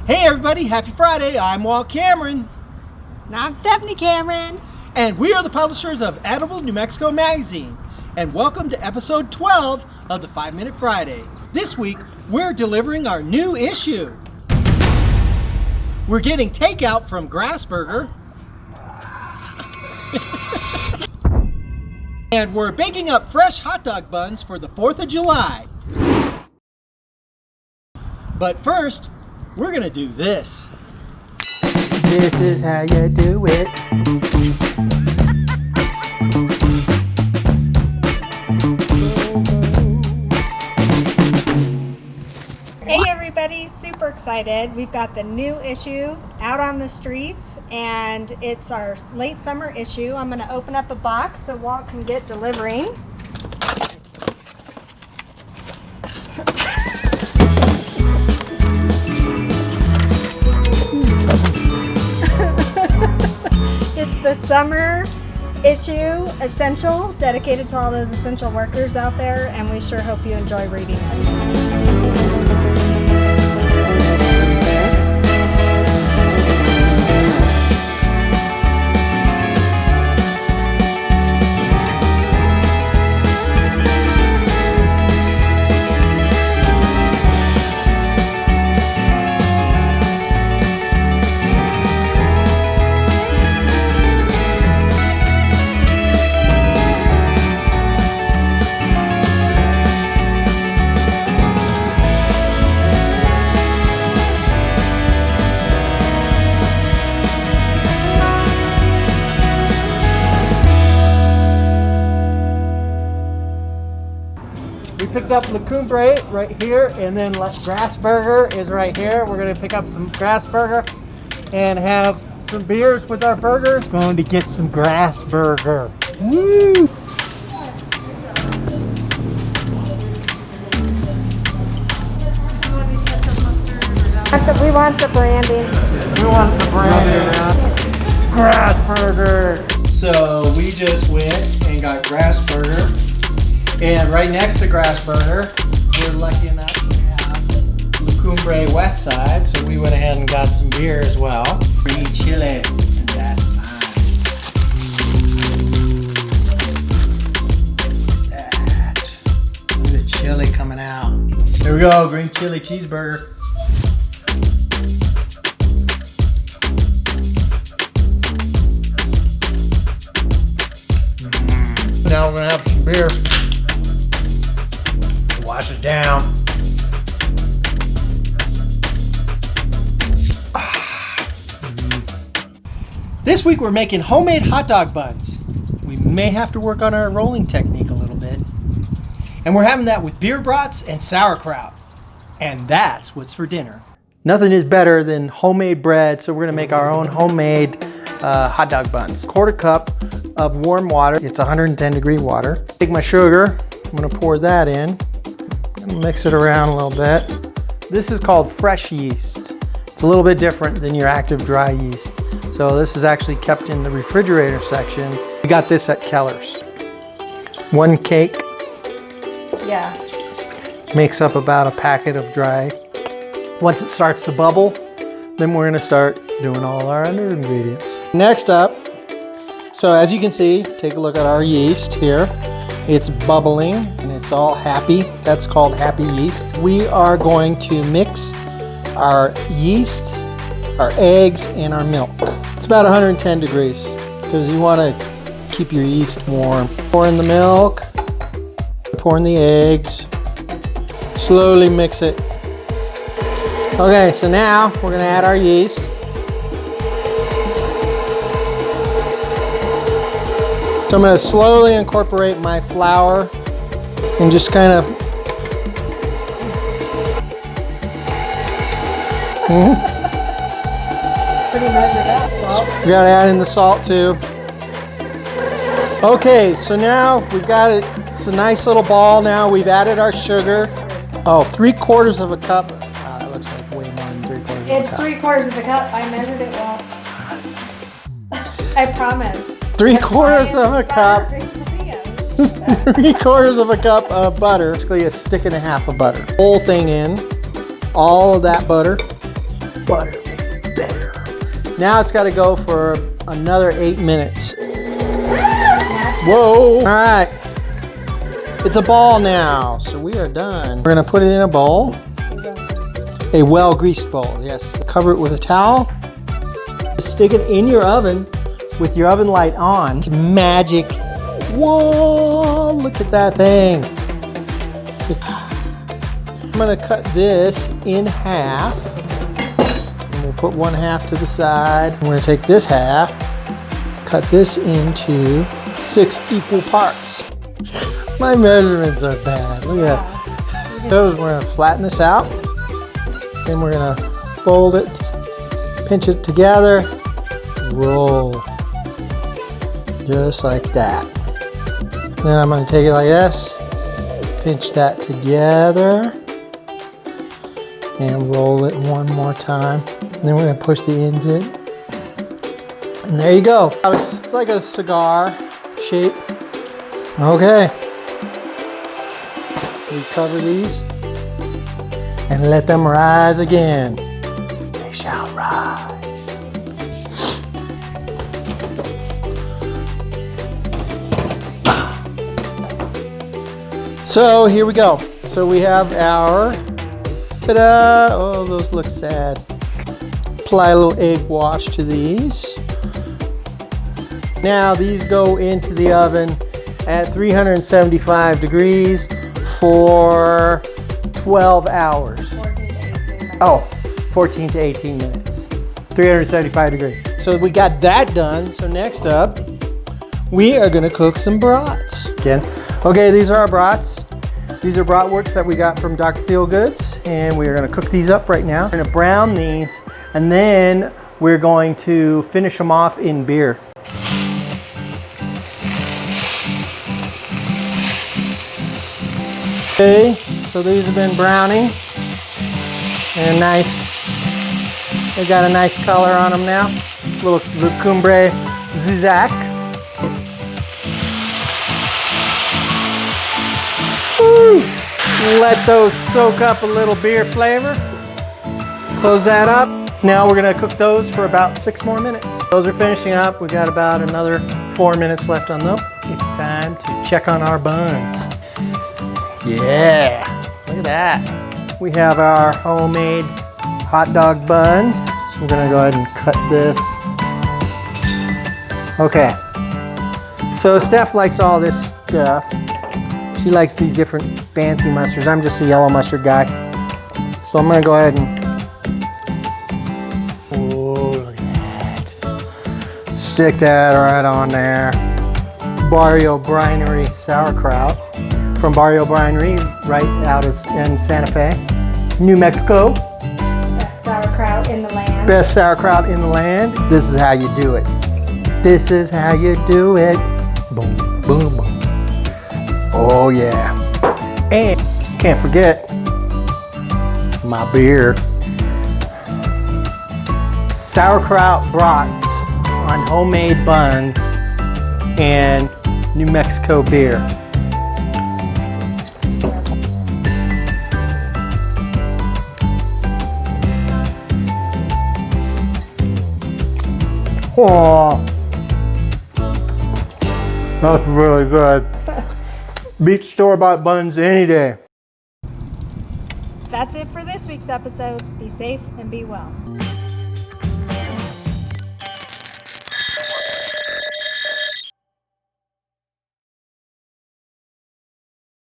Hey everybody, happy Friday. I'm Walt Cameron. And I'm Stephanie Cameron. And we are the publishers of Edible New Mexico Magazine. And welcome to episode 12 of the 5 Minute Friday. This week, we're delivering our new issue. We're getting takeout from Grassburger. And we're baking up fresh hot dog buns for the 4th of July. But first, we're gonna do this. This is how you do it. Hey everybody, super excited. We've got the new issue out on the streets and it's our late summer issue. I'm gonna open up a box so Walt can get delivering. It's the summer issue essential, dedicated to all those essential workers out there, and we sure hope you enjoy reading it. We picked up the Cumbre right here, and then Grassburger is right here. We're gonna pick up some Grassburger and have some beers with our burgers. Going to get some Grassburger. Woo! We want the branding. We want the branding. Grassburger. So we just went and got Grassburger. And right next to Grassburger, we're lucky enough to have the Cumbre West Side, so we went ahead and got some beer as well. Free chili, and that's fine. Look at the chili coming out. There we go, green chili cheeseburger. Now we're gonna have some beer. Wash it down. This week we're making homemade hot dog buns. We may have to work on our rolling technique a little bit. And we're having that with beer brats and sauerkraut. And that's what's for dinner. Nothing is better than homemade bread, so we're gonna make our own homemade hot dog buns. 1/4 cup of warm water. It's 110-degree water. Take my sugar. I'm gonna pour that in. Mix it around a little bit. This is called fresh yeast. It's a little bit different than your active dry yeast. So this is actually kept in the refrigerator section. We got this at Keller's. 1 cake. Yeah. Makes up about a packet of dry. Once it starts to bubble, then we're gonna start doing all our other ingredients. Next up, so as you can see, take a look at our yeast here. It's bubbling and it's all happy. That's called happy yeast. We are going to mix our yeast, our eggs, and our milk. It's about 110 degrees because you want to keep your yeast warm. Pour in the milk, pour in the eggs, slowly mix it. Okay, so now we're gonna add our yeast. So I'm going to slowly incorporate my flour and just kind of Pretty measured out, salt. we got to add in the salt too. Okay, so now we've got it. It's a nice little ball now. We've added our sugar. Oh, 3/4 of a cup. That looks like way more than 3/4 of a cup. It's 3/4 of a cup. I measured it well. I promise. 3/4 of a cup. 3/4 of a cup of butter. Basically a stick and a half of butter. Whole thing in. All of that butter. butter makes it better. Now it's got to go for another 8 minutes. Whoa! All right. It's a ball now, so we are done. We're gonna put it in a bowl. A well-greased bowl, yes. Cover it with a towel. Stick it in your oven with your oven light on. It's magic. Whoa, look at that thing. I'm gonna cut this in half. And we'll put one half to the side. I'm gonna take this half, cut this into 6 equal parts. My measurements are bad. Look at that. Those, we're gonna flatten this out. Then we're gonna fold it, pinch it together, roll. Just like that. Then I'm gonna take it like this, pinch that together, and roll it one more time. And then we're gonna push the ends in. And there you go. It's like a cigar shape. Okay. We cover these and let them rise again. They shall rise. So here we go. So we have our, ta-da! Oh, those look sad. Apply a little egg wash to these. Now these go into the oven at 375 degrees for 12 hours. 14 to 18 minutes. 375 degrees. So we got that done. So next up, we are gonna cook some brats. Again, okay, these are our brats. These are bratwursts that we got from Dr. Feelgoods, and we are gonna cook these up right now. We're gonna brown these, and then we're going to finish them off in beer. Okay, so these have been browning. They're nice. They got a nice color on them now. Little Cumbre Zuzacs. Woo! Let those soak up a little beer flavor. Close that up. Now we're gonna cook those for about 6 more minutes. Those are finishing up. We got about another 4 minutes left on them. It's time to check on our buns. Yeah, look at that. We have our homemade hot dog buns. So we're gonna go ahead and cut this. Okay, so Steph likes all this stuff. She likes these different fancy mustards. I'm just a yellow mustard guy. So I'm gonna go ahead and, oh, look at that. Stick that right on there. Barrio Brinery sauerkraut. From Barrio Brinery, right out in Santa Fe, New Mexico. Best sauerkraut in the land. Best sauerkraut in the land. This is how you do it. This is how you do it. Boom, boom, boom. Oh yeah. And can't forget my beer. Sauerkraut brats on homemade buns and New Mexico beer. Oh, that's really good. Beat store-bought buns any day. That's it for this week's episode. Be safe and be well.